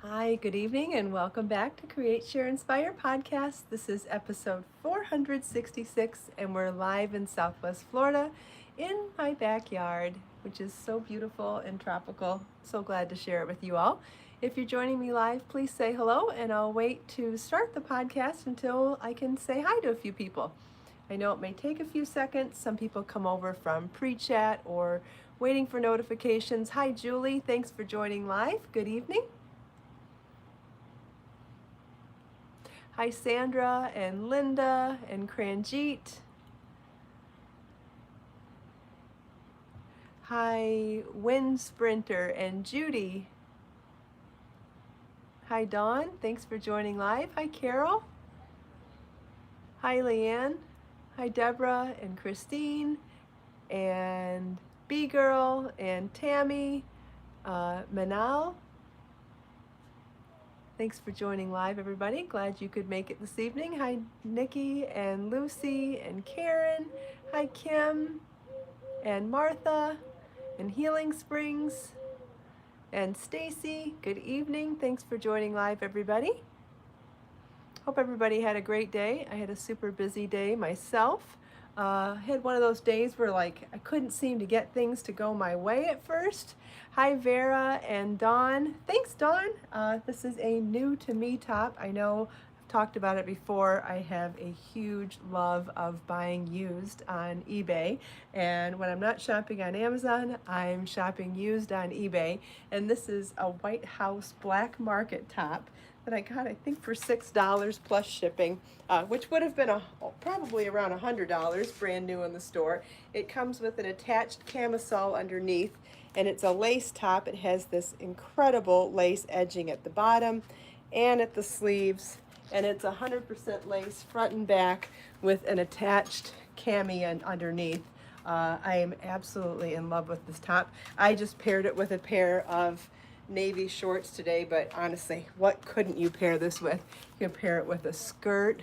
Hi, good evening, and welcome back to Create, Share, Inspire podcast. This is episode 466, and we're live in Southwest Florida in my backyard, which is so beautiful and tropical. So glad to share it with you all. If you're joining me live, please say hello, and I'll wait to start the podcast until I can say hi to a few people. I know it may take a few seconds. Some people come over from pre-chat or waiting for notifications. Hi, Julie. Thanks for joining live. Good evening. Hi, Sandra and Linda and Cranjeet. Hi, Wind Sprinter and Judy. Hi, Dawn. Thanks for joining live. Hi, Carol. Hi, Leanne. Hi, Deborah and Christine and B-Girl and Tammy, Manal. Thanks for joining live, everybody. Glad you could make it this evening. Hi, Nikki and Lucy and Karen. Hi, Kim and Martha and Healing Springs and Stacy. Good evening. Thanks for joining live, everybody. Hope everybody had a great day. I had a super busy day myself. I had one of those days where I couldn't seem to get things to go my way at first. Hi, Vera and Dawn. Thanks, Dawn. This is a new to me top. I know I've talked about it before. I have a huge love of buying used on eBay. And when I'm not shopping on Amazon, I'm shopping used on eBay. And this is a White House black market top that I got, I think, for $6 plus shipping, which would have been probably around $100 brand new in the store. It comes with an attached camisole underneath, and it's a lace top. It has this incredible lace edging at the bottom and at the sleeves, and it's 100% lace front and back with an attached cami underneath. I am absolutely in love with this top. I just paired it with a pair of navy shorts today, but honestly, what couldn't you pair this with? You can pair it with a skirt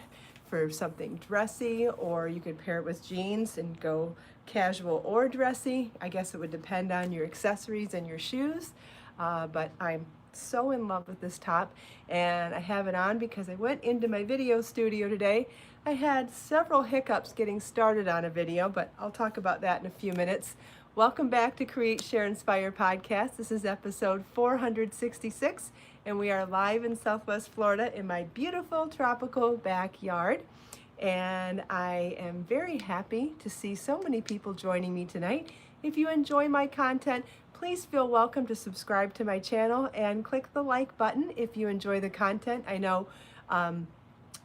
for something dressy, or you could pair it with jeans and go casual or dressy. I guess it would depend on your accessories and your shoes, but I'm so in love with this top, and I have it on because I went into my video studio today. I had several hiccups getting started on a video, but I'll talk about that in a few minutes. Welcome back to Create, Share, Inspire podcast. This is episode 466, and we are live in Southwest Florida in my beautiful tropical backyard. And I am very happy to see so many people joining me tonight. If you enjoy my content, please feel welcome to subscribe to my channel and click the like button if you enjoy the content. I know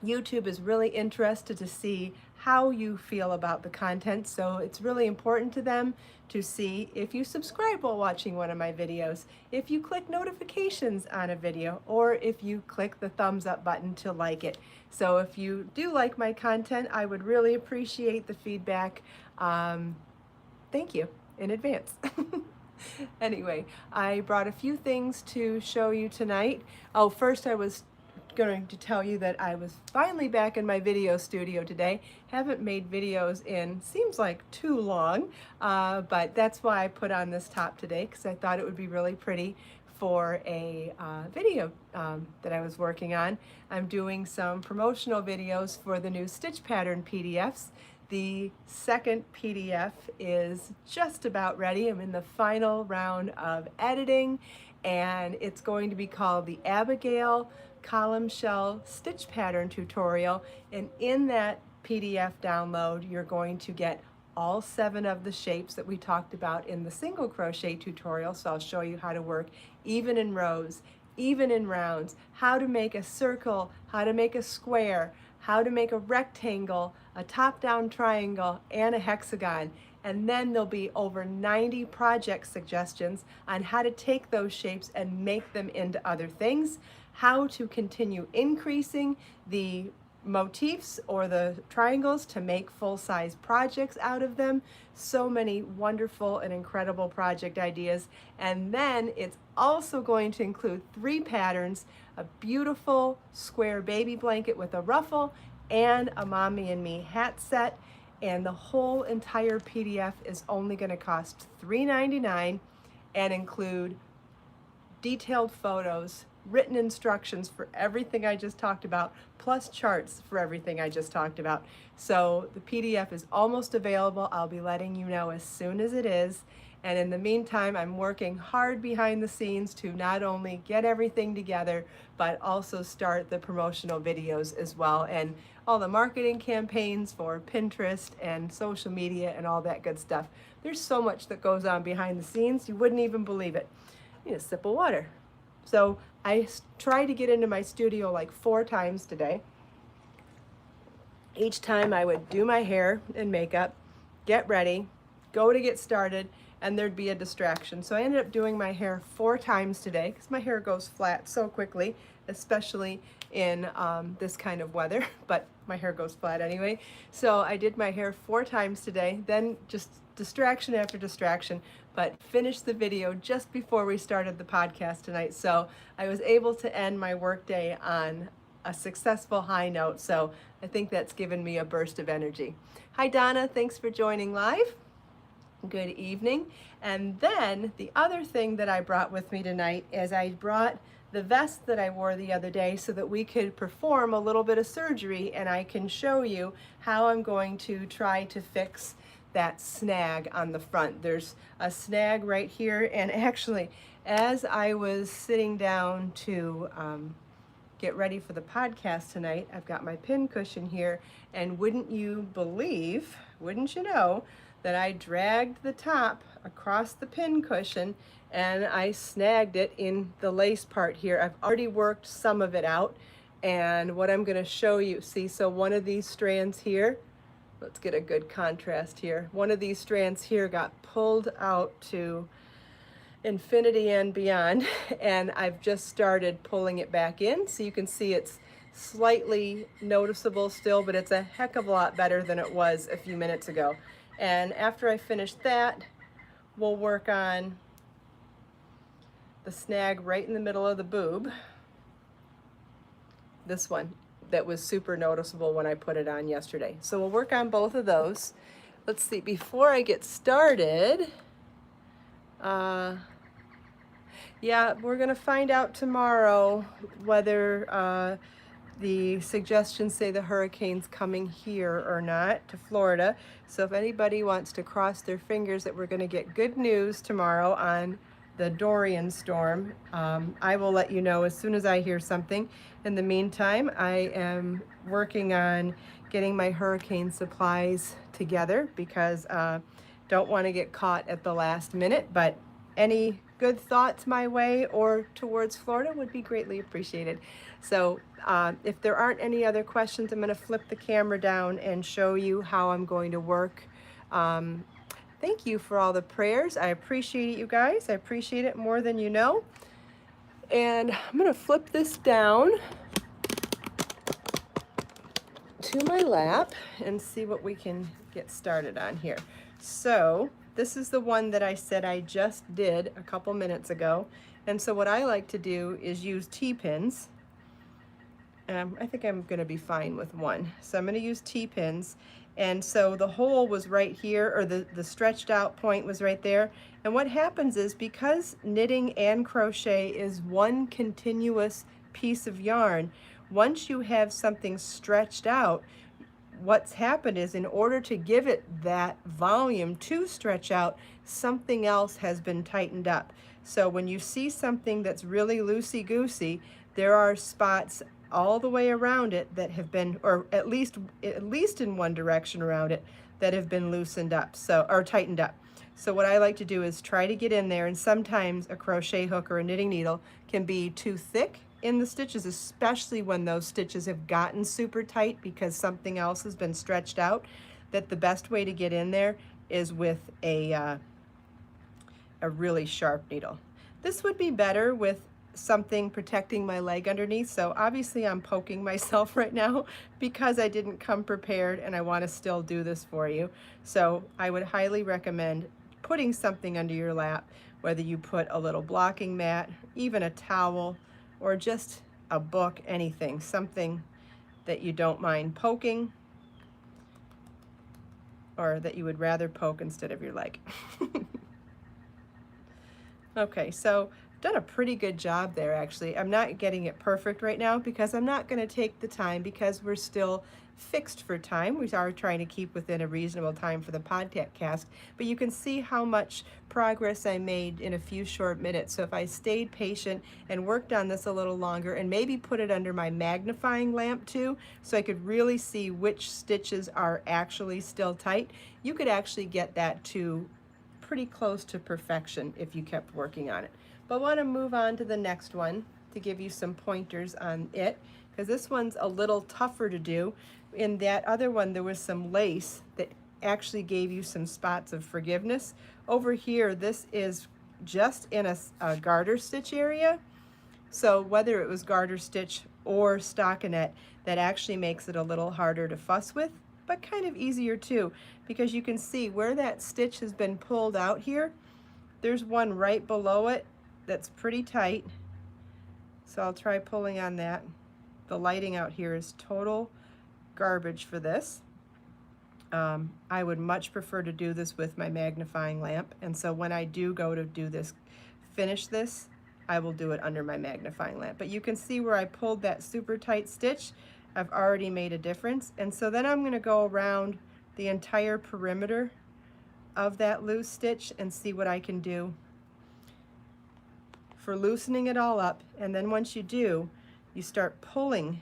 YouTube is really interested to see how you feel about the content, so it's really important to them to see if you subscribe while watching one of my videos, if you click notifications on a video, or if you click the thumbs up button to like it. So if you do like my content, I would really appreciate the feedback. Thank you in advance. Anyway, I brought a few things to show you tonight. Oh, first I was going to tell you that I was finally back in my video studio today. Haven't made videos in, seems like too long, but that's why I put on this top today, because I thought it would be really pretty for a video that I was working on. I'm doing some promotional videos for the new stitch pattern PDFs. The second PDF is just about ready. I'm in the final round of editing, and it's going to be called the Abigail Column Shell Stitch Pattern Tutorial. And in that PDF download, you're going to get all 7 of the shapes that we talked about in the single crochet tutorial. So I'll show you how to work even in rows, even in rounds, how to make a circle, how to make a square, how to make a rectangle, a top-down triangle, and a hexagon. And then there'll be over 90 project suggestions on how to take those shapes and make them into other things, how to continue increasing the motifs or the triangles to make full-size projects out of them. So many wonderful and incredible project ideas. And then it's also going to include 3 patterns, a beautiful square baby blanket with a ruffle, and a Mommy and Me hat set. And the whole entire PDF is only going to cost $3.99 and include detailed photos, written instructions for everything I just talked about, plus charts for everything I just talked about. So the PDF is almost available. I'll be letting you know as soon as it is. And in the meantime, I'm working hard behind the scenes to not only get everything together, but also start the promotional videos as well, and all the marketing campaigns for Pinterest and social media and all that good stuff. There's so much that goes on behind the scenes, you wouldn't even believe it. You need a sip of water. So I tried to get into my studio like 4 times today. Each time I would do my hair and makeup, get ready, go to get started, and there'd be a distraction. So I ended up doing my hair 4 times today because my hair goes flat so quickly, especially in this kind of weather, but my hair goes flat anyway. So I did my hair 4 times today, then just distraction after distraction, but finished the video just before we started the podcast tonight. So I was able to end my workday on a successful high note. So I think that's given me a burst of energy. Hi Donna, thanks for joining live. Good evening. And then the other thing that I brought with me tonight is I brought the vest that I wore the other day so that we could perform a little bit of surgery, and I can show you how I'm going to try to fix that snag on the front. There's a snag right here, and actually as I was sitting down to get ready for the podcast tonight, I've got my pin cushion here, and wouldn't you know, that I dragged the top across the pin cushion and I snagged it in the lace part here. I've already worked some of it out, and what I'm going to show you, see, so one of these strands here, let's get a good contrast here. One of these strands here got pulled out to infinity and beyond, and I've just started pulling it back in. So you can see it's slightly noticeable still, but it's a heck of a lot better than it was a few minutes ago. And after I finish that, we'll work on the snag right in the middle of the boob. This one that was super noticeable when I put it on yesterday. So we'll work on both of those. Let's see, before I get started, yeah, we're gonna find out tomorrow whether the suggestions say the hurricane's coming here or not to Florida. So if anybody wants to cross their fingers that we're gonna get good news tomorrow on the Dorian storm, I will let you know as soon as I hear something. In the meantime, I am working on getting my hurricane supplies together because don't want to get caught at the last minute, but any good thoughts my way or towards Florida would be greatly appreciated. So if there aren't any other questions, I'm going to flip the camera down and show you how I'm going to work. Thank you for all the prayers. I appreciate it, you guys. I appreciate it more than you know. And I'm going to flip this down to my lap and see what we can get started on here. So this is the one that I said I just did a couple minutes ago. And so what I like to do is use T-pins. I think I'm going to be fine with one. So I'm going to use T-pins. And so the hole was right here, or the stretched out point was right there. And what happens is, because knitting and crochet is one continuous piece of yarn, once you have something stretched out, what's happened is, in order to give it that volume to stretch out, something else has been tightened up. So when you see something that's really loosey-goosey, there are spots all the way around it that have been, or at least in one direction around it, that have been loosened up, so, or tightened up. So what I like to do is try to get in there, and sometimes a crochet hook or a knitting needle can be too thick in the stitches, especially when those stitches have gotten super tight because something else has been stretched out, that the best way to get in there is with a really sharp needle. This would be better with something protecting my leg underneath. So obviously I'm poking myself right now because I didn't come prepared, and I want to still do this for you. So I would highly recommend putting something under your lap, whether you put a little blocking mat, even a towel, or just a book, anything, something that you don't mind poking, or that you would rather poke instead of your leg. Okay, so done a pretty good job there, actually. I'm not getting it perfect right now because I'm not going to take the time, because we're still fixed for time. We are trying to keep within a reasonable time for the podcast, but you can see how much progress I made in a few short minutes. So if I stayed patient and worked on this a little longer, and maybe put it under my magnifying lamp too, so I could really see which stitches are actually still tight, you could actually get that to pretty close to perfection if you kept working on it. But I want to move on to the next one to give you some pointers on it, because this one's a little tougher to do. In that other one, there was some lace that actually gave you some spots of forgiveness. Over here, this is just in a garter stitch area. So whether it was garter stitch or stockinette, that actually makes it a little harder to fuss with, but kind of easier too, because you can see where that stitch has been pulled out here. There's one right below it that's pretty tight. So I'll try pulling on that. The lighting out here is total garbage for this. I would much prefer to do this with my magnifying lamp, and so when I do go to do this, finish this, I will do it under my magnifying lamp. But you can see where I pulled that super tight stitch, I've already made a difference. And so then I'm going to go around the entire perimeter of that loose stitch and see what I can do for loosening it all up. And then once you do, you start pulling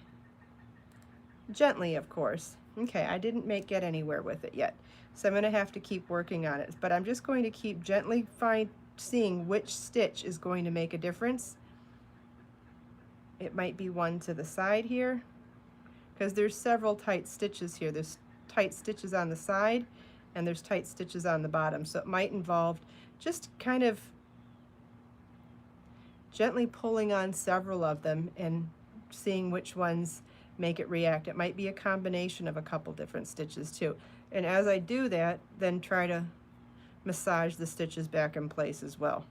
gently, of course. Okay, I didn't get anywhere with it yet, so I'm going to have to keep working on it, but I'm just going to keep gently seeing which stitch is going to make a difference. It might be one to the side here, because there's several tight stitches here. There's tight stitches on the side and there's tight stitches on the bottom, so it might involve just kind of gently pulling on several of them and seeing which ones make it react. It might be a combination of a couple different stitches too. And as I do that, then try to massage the stitches back in place as well.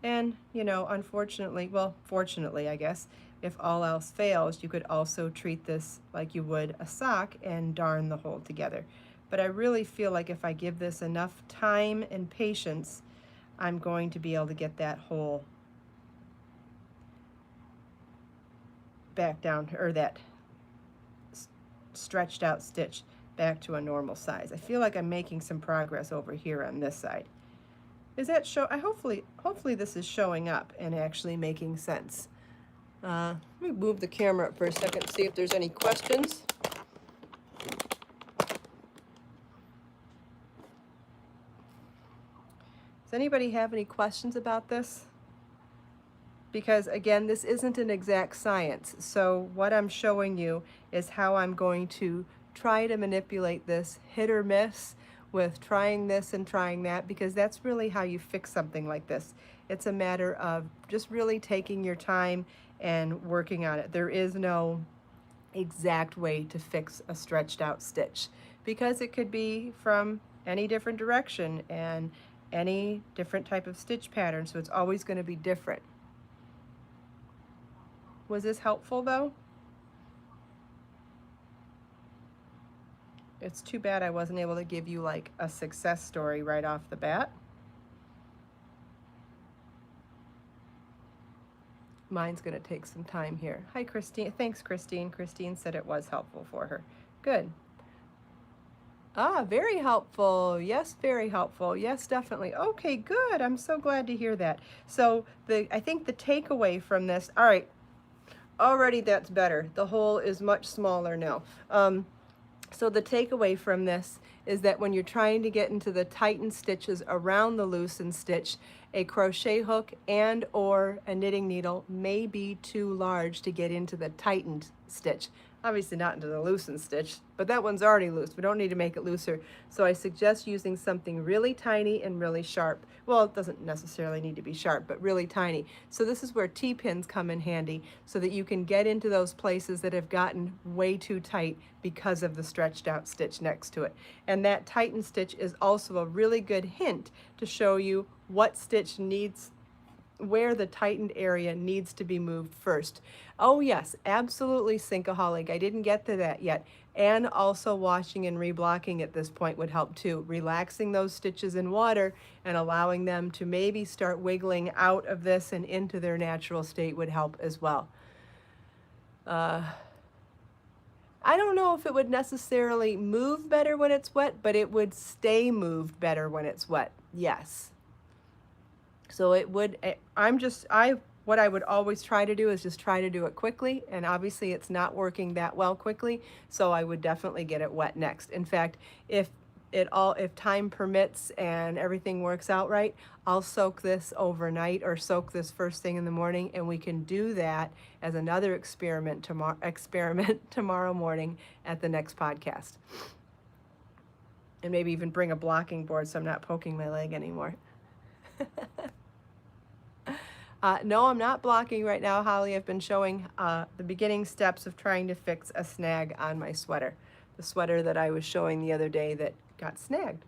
And, you know, unfortunately, well, fortunately, I guess, if all else fails, you could also treat this like you would a sock and darn the whole together. But I really feel like if I give this enough time and patience, I'm going to be able to get that hole back down, or that stretched out stitch back to a normal size. I feel like I'm making some progress over here on this side. Is that hopefully this is showing up and actually making sense. Let me move the camera up for a second to see if there's any questions. Does anybody have any questions about this? Because again, this isn't an exact science. So what I'm showing you is how I'm going to try to manipulate this, hit or miss with trying this and trying that, because that's really how you fix something like this. It's a matter of just really taking your time and working on it. There is no exact way to fix a stretched out stitch, because it could be from any different direction and any different type of stitch pattern, so it's always going to be different. Was this helpful though? It's too bad I wasn't able to give you like a success story right off the bat. Mine's going to take some time here. Hi, Christine. Thanks, Christine. Christine said it was helpful for her. Good. Ah, very helpful. Yes, very helpful. Yes, definitely. Okay, good. I'm so glad to hear that. So I think the takeaway from this, all right, already that's better. The hole is much smaller now. So the takeaway from this is that when you're trying to get into the tightened stitches around the loosened stitch, a crochet hook and or a knitting needle may be too large to get into the tightened stitch. Obviously not into the loosened stitch, but that one's already loose. We don't need to make it looser. So I suggest using something really tiny and really sharp. Well, it doesn't necessarily need to be sharp, but really tiny. So this is where T-pins come in handy, so that you can get into those places that have gotten way too tight because of the stretched out stitch next to it. And that tightened stitch is also a really good hint to show you what stitch needs where the tightened area needs to be moved first. Oh yes, absolutely, Sinkaholic. I didn't get to that yet. And also washing and reblocking at this point would help too. Relaxing those stitches in water and allowing them to maybe start wiggling out of this and into their natural state would help as well. I don't know if it would necessarily move better when it's wet, but it would stay moved better when it's wet. Yes. So it would, what I would always try to do is just try to do it quickly, and obviously it's not working that well quickly, so I would definitely get it wet next. In fact, if time permits and everything works out right, I'll soak this overnight or soak this first thing in the morning, and we can do that as another experiment tomorrow morning at the next podcast. And maybe even bring a blocking board so I'm not poking my leg anymore. No, I'm not blocking right now, Holly. I've been showing the beginning steps of trying to fix a snag on my sweater. The sweater that I was showing the other day that got snagged.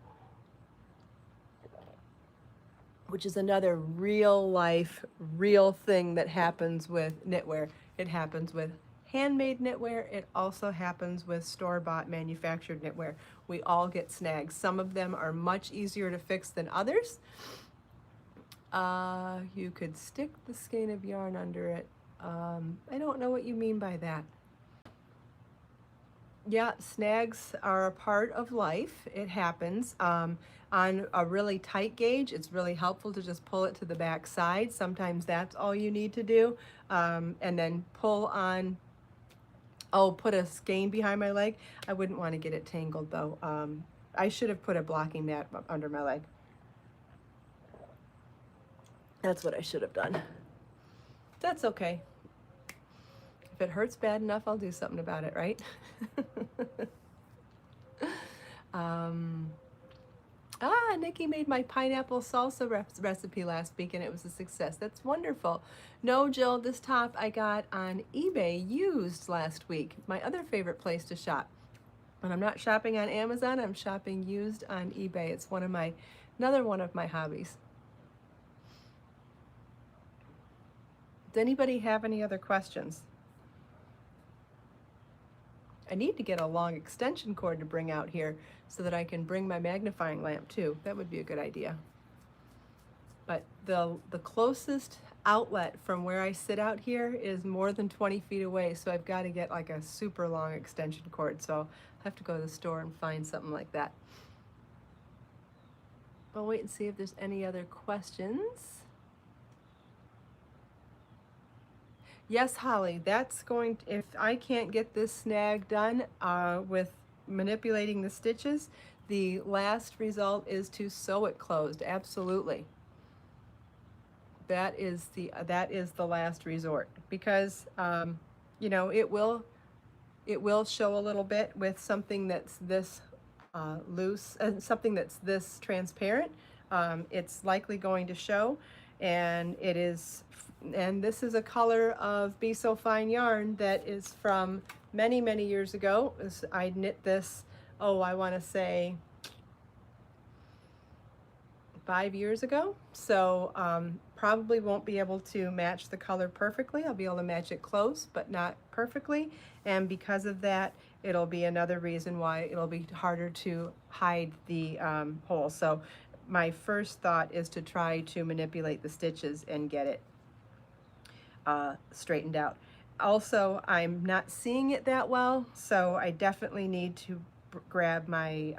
Which is another real life, real thing that happens with knitwear. It happens with handmade knitwear. It also happens with store-bought manufactured knitwear. We all get snags. Some of them are much easier to fix than others. You could stick the skein of yarn under it. I don't know what you mean by that. Yeah, snags are a part of life. It happens. On a really tight gauge, it's really helpful to just pull it to the back side. Sometimes that's all you need to do. And then pull on, put a skein behind my leg. I wouldn't want to get it tangled though. I should have put a blocking mat under my leg. That's what I should have done. That's okay. If it hurts bad enough, I'll do something about it, right? Nikki made my pineapple salsa recipe last week and it was a success. That's wonderful. No, Jill, this top I got on eBay used last week. My other favorite place to shop. When I'm not shopping on Amazon, I'm shopping used on eBay. It's another one of my hobbies. Does anybody have any other questions? I need to get a long extension cord to bring out here so that I can bring my magnifying lamp too. That would be a good idea. But the closest outlet from where I sit out here is more than 20 feet away, so I've got to get like a super long extension cord. So I'll have to go to the store and find something like that. I'll wait and see if there's any other questions. Yes, Holly, that's going to, if I can't get this snag done with manipulating the stitches, the last result is to sew it closed. Absolutely. That is the last resort, because you know, it will show a little bit with something that's this loose and something that's this transparent. It's likely going to show, and this is a color of Be So Fine yarn that is from many, many years ago. I knit this, I want to say 5 years ago. So probably won't be able to match the color perfectly. I'll be able to match it close, but not perfectly. And because of that, it'll be another reason why it'll be harder to hide the hole. So my first thought is to try to manipulate the stitches and get it straightened out. Also, I'm not seeing it that well, so I definitely need to grab my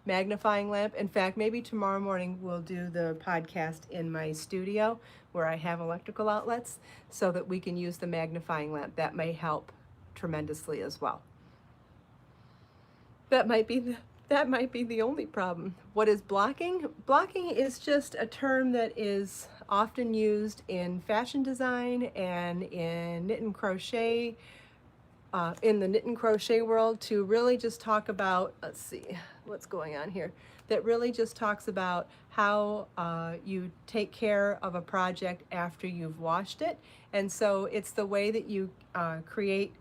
magnifying lamp. In fact, maybe tomorrow morning we'll do the podcast in my studio where I have electrical outlets so that we can use the magnifying lamp. That may help tremendously as well. That might be the only problem. What is blocking? Blocking is just a term that is often used in fashion design and in knit and crochet, in the knit and crochet world, to really just talk about, let's see what's going on here. that really just talks about how you take care of a project after you've washed it. And so it's the way that you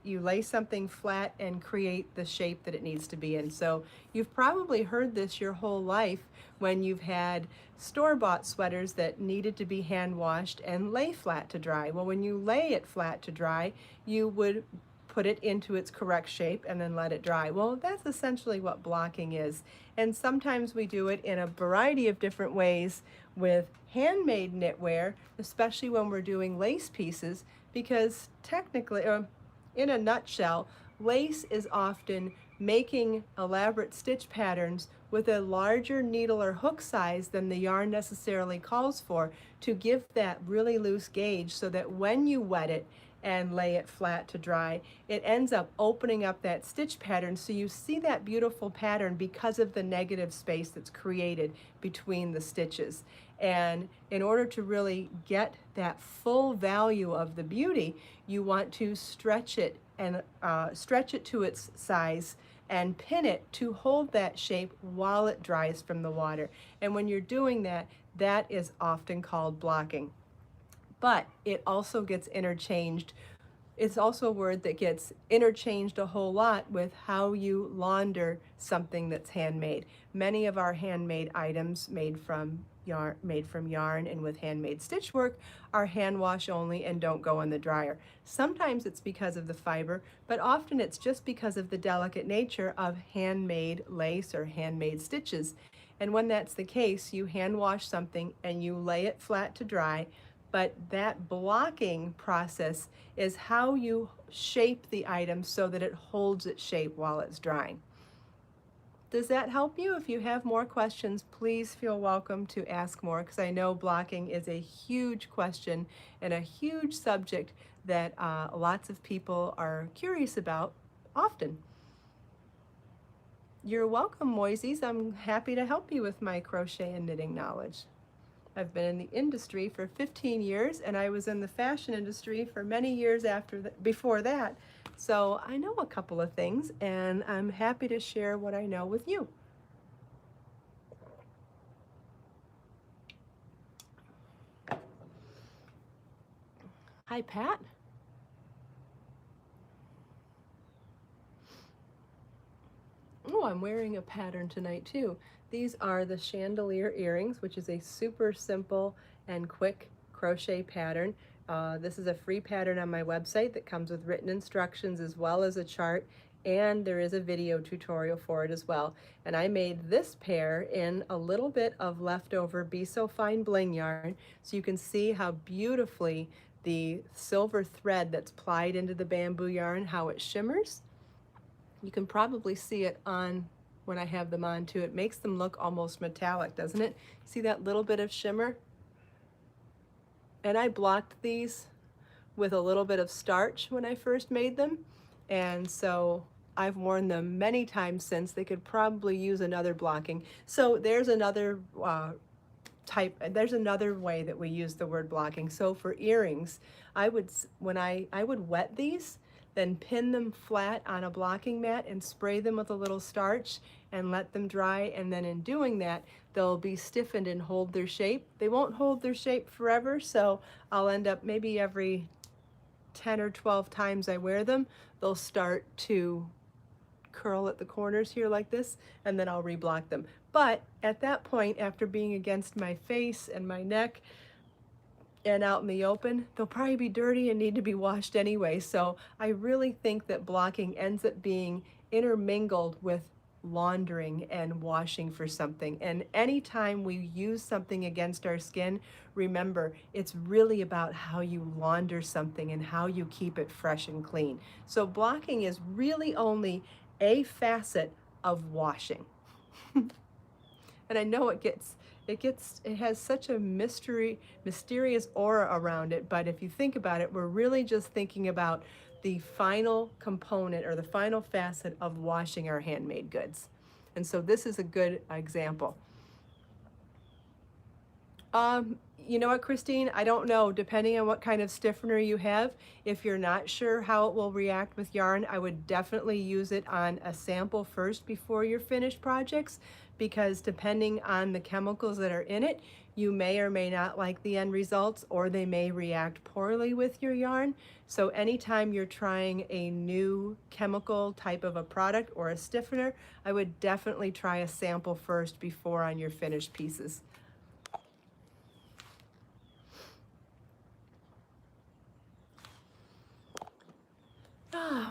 you lay something flat and create the shape that it needs to be in. So you've probably heard this your whole life when you've had store-bought sweaters that needed to be hand washed and lay flat to dry. Well, when you lay it flat to dry, you would put it into its correct shape and then let it dry. Well, that's essentially what blocking is. And sometimes we do it in a variety of different ways with handmade knitwear, especially when we're doing lace pieces, because technically, or in a nutshell, lace is often making elaborate stitch patterns with a larger needle or hook size than the yarn necessarily calls for, to give that really loose gauge so that when you wet it and lay it flat to dry, it ends up opening up that stitch pattern, so you see that beautiful pattern because of the negative space that's created between the stitches. And in order to really get that full value of the beauty, you want to stretch it and stretch it to its size and pin it to hold that shape while it dries from the water. And when you're doing that, that is often called blocking. But it also gets interchanged. It's also a word that gets interchanged a whole lot with how you launder something that's handmade. Many of our handmade items made from yarn and with handmade stitch work are hand wash only and don't go in the dryer. Sometimes it's because of the fiber, but often it's just because of the delicate nature of handmade lace or handmade stitches. And when that's the case, you hand wash something and you lay it flat to dry. But that blocking process is how you shape the item so that it holds its shape while it's drying. Does that help you? If you have more questions, please feel welcome to ask more, because I know blocking is a huge question and a huge subject that lots of people are curious about often. You're welcome, Moises. I'm happy to help you with my crochet and knitting knowledge. I've been in the industry for 15 years, and I was in the fashion industry for many years before that. So I know a couple of things, and I'm happy to share what I know with you. Hi, Pat. Oh, I'm wearing a pattern tonight too. These are the Chandelier earrings, which is a super simple and quick crochet pattern. This is a free pattern on my website that comes with written instructions as well as a chart, and there is a video tutorial for it as well. And I made this pair in a little bit of leftover Be So Fine bling yarn, so you can see how beautifully the silver thread that's plied into the bamboo yarn, how it shimmers. You can probably see it on when I have them on too. It makes them look almost metallic, doesn't it? See that little bit of shimmer? And I blocked these with a little bit of starch when I first made them. And so I've worn them many times since. They could probably use another blocking. So there's another there's another way that we use the word blocking. So for earrings, I would wet these, then pin them flat on a blocking mat and spray them with a little starch and let them dry. And then in doing that, they'll be stiffened and hold their shape. They won't hold their shape forever, so I'll end up maybe every 10 or 12 times I wear them, they'll start to curl at the corners here like this, and then I'll reblock them. But at that point, after being against my face and my neck, and out in the open, they'll probably be dirty and need to be washed anyway. So I really think that blocking ends up being intermingled with laundering and washing for something. And anytime we use something against our skin, remember, it's really about how you launder something and how you keep it fresh and clean. So blocking is really only a facet of washing. And I know it has such a mysterious aura around it, but if you think about it, we're really just thinking about the final component or the final facet of washing our handmade goods. And so this is a good example. You know what, Christine? I don't know. Depending on what kind of stiffener you have, if you're not sure how it will react with yarn, I would definitely use it on a sample first before your finished projects, because depending on the chemicals that are in it, you may or may not like the end results, or they may react poorly with your yarn. So anytime you're trying a new chemical type of a product or a stiffener, I would definitely try a sample first before on your finished pieces.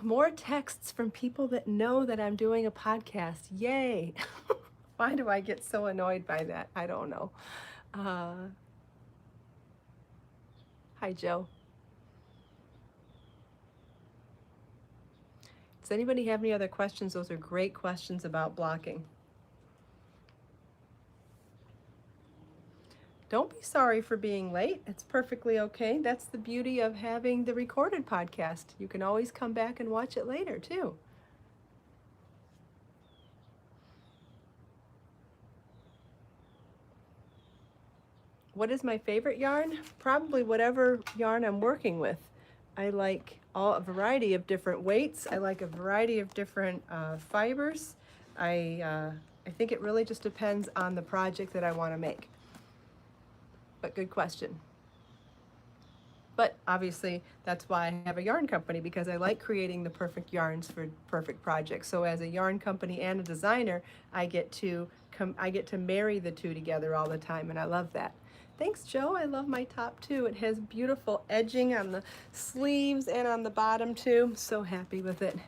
More texts from people that know that I'm doing a podcast. Yay! Why do I get so annoyed by that? I don't know. Hi, Joe. Does anybody have any other questions? Those are great questions about blocking. Don't be sorry for being late. It's perfectly okay. That's the beauty of having the recorded podcast. You can always come back and watch it later, too. What is my favorite yarn? Probably whatever yarn I'm working with. I like a variety of different weights. I like a variety of different fibers. I think it really just depends on the project that I want to make. But good question. But obviously that's why I have a yarn company, because I like creating the perfect yarns for perfect projects. So as a yarn company and a designer, I get to marry the two together all the time, and I love that. Thanks, Joe. I love my top too. It has beautiful edging on the sleeves and on the bottom too. I'm so happy with it.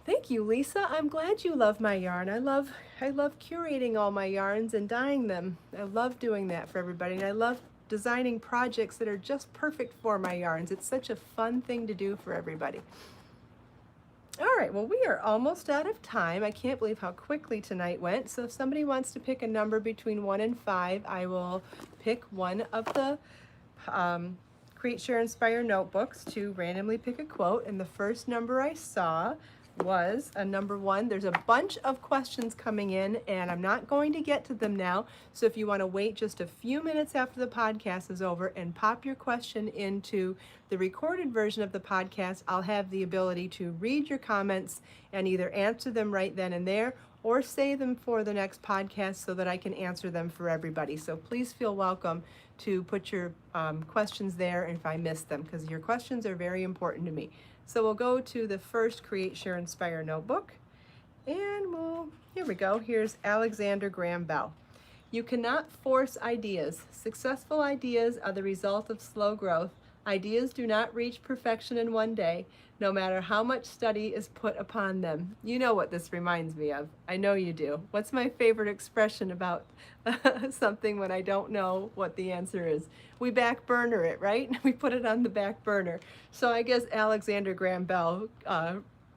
Thank you, Lisa. I'm glad you love my yarn. I love curating all my yarns and dyeing them. I love doing that for everybody, and I love designing projects that are just perfect for my yarns. It's such a fun thing to do for everybody. All right, well, we are almost out of time. I can't believe how quickly tonight went. So if somebody wants to pick a number between 1 and 5, I will pick one of the Create, Share, Inspire notebooks to randomly pick a quote. And the first number I saw was a number 1. There's a bunch of questions coming in, and I'm not going to get to them now. So if you want to wait just a few minutes after the podcast is over and pop your question into the recorded version of the podcast, I'll have the ability to read your comments and either answer them right then and there or save them for the next podcast so that I can answer them for everybody. So please feel welcome to put your questions there if I miss them, because your questions are very important to me. So we'll go to the first Create, Share, Inspire notebook, and here we go. Here's Alexander Graham Bell. You cannot force ideas. Successful ideas are the result of slow growth. Ideas do not reach perfection in one day, no matter how much study is put upon them. You know what this reminds me of. I know you do. What's my favorite expression about something when I don't know what the answer is? We back burner it, right? We put it on the back burner. So I guess Alexander Graham Bell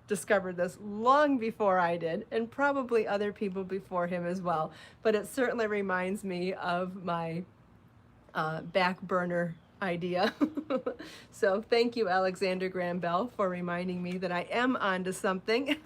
discovered this long before I did, and probably other people before him as well. But it certainly reminds me of my back burner idea. So thank you, Alexander Graham Bell, for reminding me that I am onto something.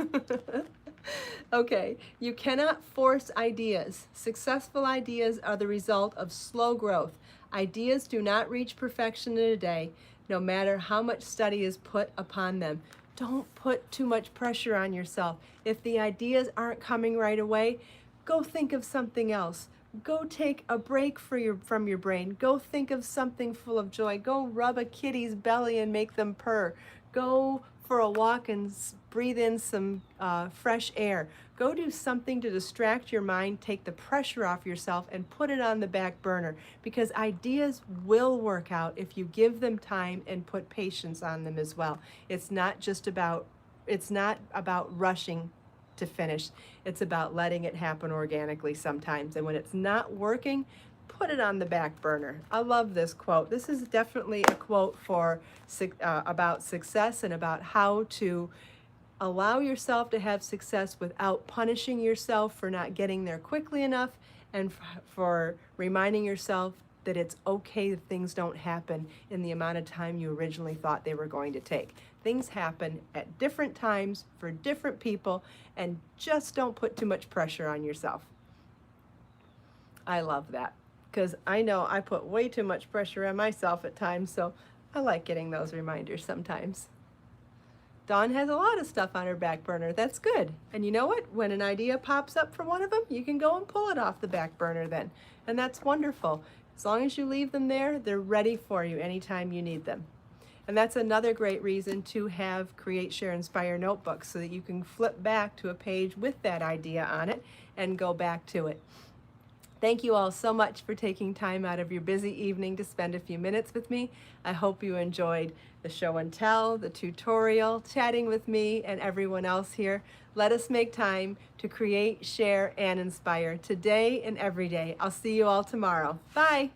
Okay, you cannot force ideas. Successful ideas are the result of slow growth. Ideas do not reach perfection in a day, no matter how much study is put upon them. Don't put too much pressure on yourself. If the ideas aren't coming right away, go think of something else. Go take a break from your brain. Go think of something full of joy. Go rub a kitty's belly and make them purr. Go for a walk and breathe in some fresh air. Go do something to distract your mind, take the pressure off yourself, and put it on the back burner, because ideas will work out if you give them time and put patience on them as well. It's not about rushing to finish. It's about letting it happen organically sometimes. And when it's not working, put it on the back burner. I love this quote. This is definitely a quote for about success and about how to allow yourself to have success without punishing yourself for not getting there quickly enough, and for reminding yourself that it's okay that things don't happen in the amount of time you originally thought they were going to take. Things happen at different times for different people, and just don't put too much pressure on yourself. I love that, because I know I put way too much pressure on myself at times, so I like getting those reminders sometimes. Dawn has a lot of stuff on her back burner. That's good. And you know what? When an idea pops up for one of them, you can go and pull it off the back burner then. And that's wonderful. As long as you leave them there, they're ready for you anytime you need them. And that's another great reason to have Create, Share, Inspire notebooks, so that you can flip back to a page with that idea on it and go back to it. Thank you all so much for taking time out of your busy evening to spend a few minutes with me. I hope you enjoyed the show and tell, the tutorial, chatting with me and everyone else here. Let us make time to create, share, and inspire today and every day. I'll see you all tomorrow. Bye.